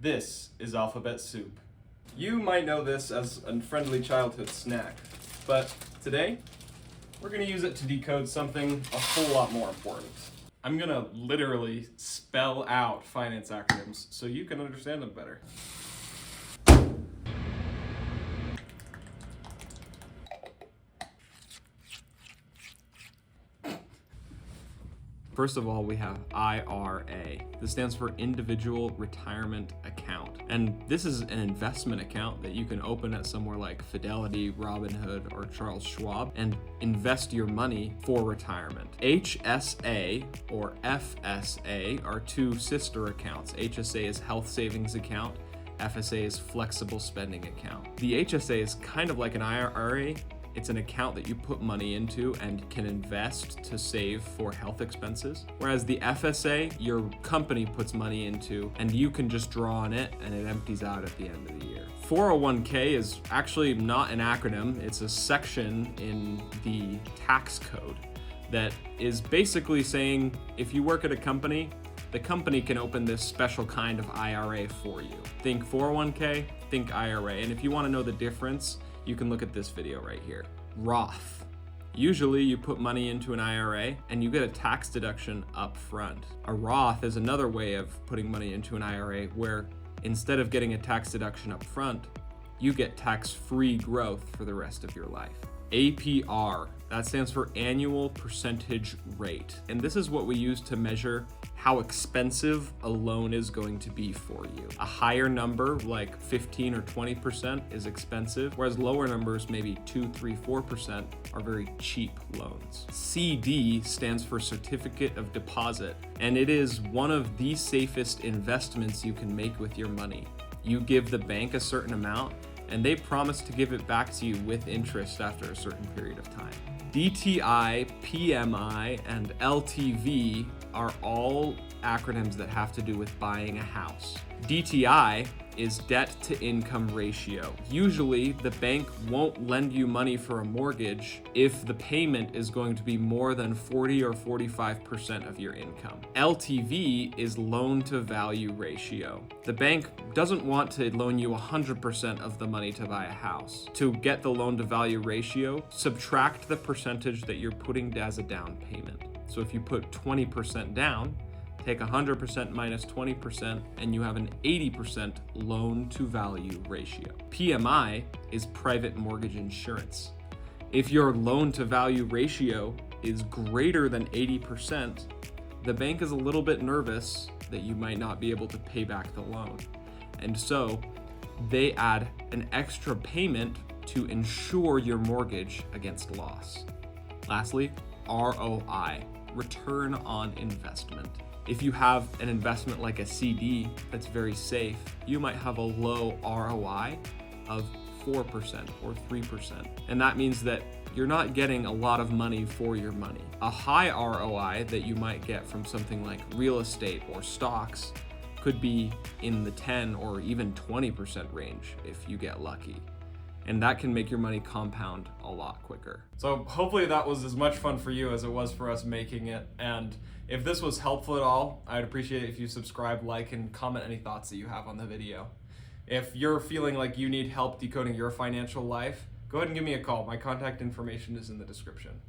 This is alphabet soup. You might know this as a friendly childhood snack, but today we're gonna use it to decode something a whole lot more important. I'm gonna literally spell out finance acronyms so you can understand them better. First of all, we have IRA. This stands for Individual Retirement Account. And this is an investment account that you can open at somewhere like Fidelity, Robinhood, or Charles Schwab and invest your money for retirement. HSA or FSA are two sister accounts. HSA is Health Savings Account. FSA is Flexible Spending Account. The HSA is kind of like an IRA. It's an account that you put money into and can invest to save for health expenses. Whereas the FSA, your company puts money into and you can just draw on it and it empties out at the end of the year. 401k is actually not an acronym. It's a section in the tax code that is basically saying if you work at a company, the company can open this special kind of IRA for you. Think 401k, think IRA. And if you want to know the difference, you can look at this video right here. Roth. Usually you put money into an IRA and you get a tax deduction up front. A Roth is another way of putting money into an IRA where instead of getting a tax deduction up front, you get tax-free growth for the rest of your life. APR, that stands for annual percentage rate. And this is what we use to measure how expensive a loan is going to be for you. A higher number, like 15 or 20% is expensive, whereas lower numbers, maybe 2, 3, 4% are very cheap loans. CD stands for Certificate of Deposit, and it is one of the safest investments you can make with your money. You give the bank a certain amount, and they promise to give it back to you with interest after a certain period of time. DTI, PMI, and LTV are all acronyms that have to do with buying a house. DTI is debt to income ratio. Usually, the bank won't lend you money for a mortgage if the payment is going to be more than 40 or 45% of your income. LTV is loan to value ratio. The bank doesn't want to loan you 100% of the money to buy a house. To get the loan to value ratio, subtract the percentage that you're putting as a down payment. So if you put 20% down, take 100% minus 20%, and you have an 80% loan to value ratio. PMI is private mortgage insurance. If your loan to value ratio is greater than 80%, the bank is a little bit nervous that you might not be able to pay back the loan. And so they add an extra payment to insure your mortgage against loss. Lastly, ROI, return on investment. If you have an investment like a CD that's very safe, you might have a low ROI of 4% or 3%. And that means that you're not getting a lot of money for your money. A high ROI that you might get from something like real estate or stocks could be in the 10 or even 20% range if you get lucky. And that can make your money compound a lot quicker. So hopefully that was as much fun for you as it was for us making it. And if this was helpful at all, I'd appreciate it if you subscribe, like, and comment any thoughts that you have on the video. If you're feeling like you need help decoding your financial life, go ahead and give me a call. My contact information is in the description.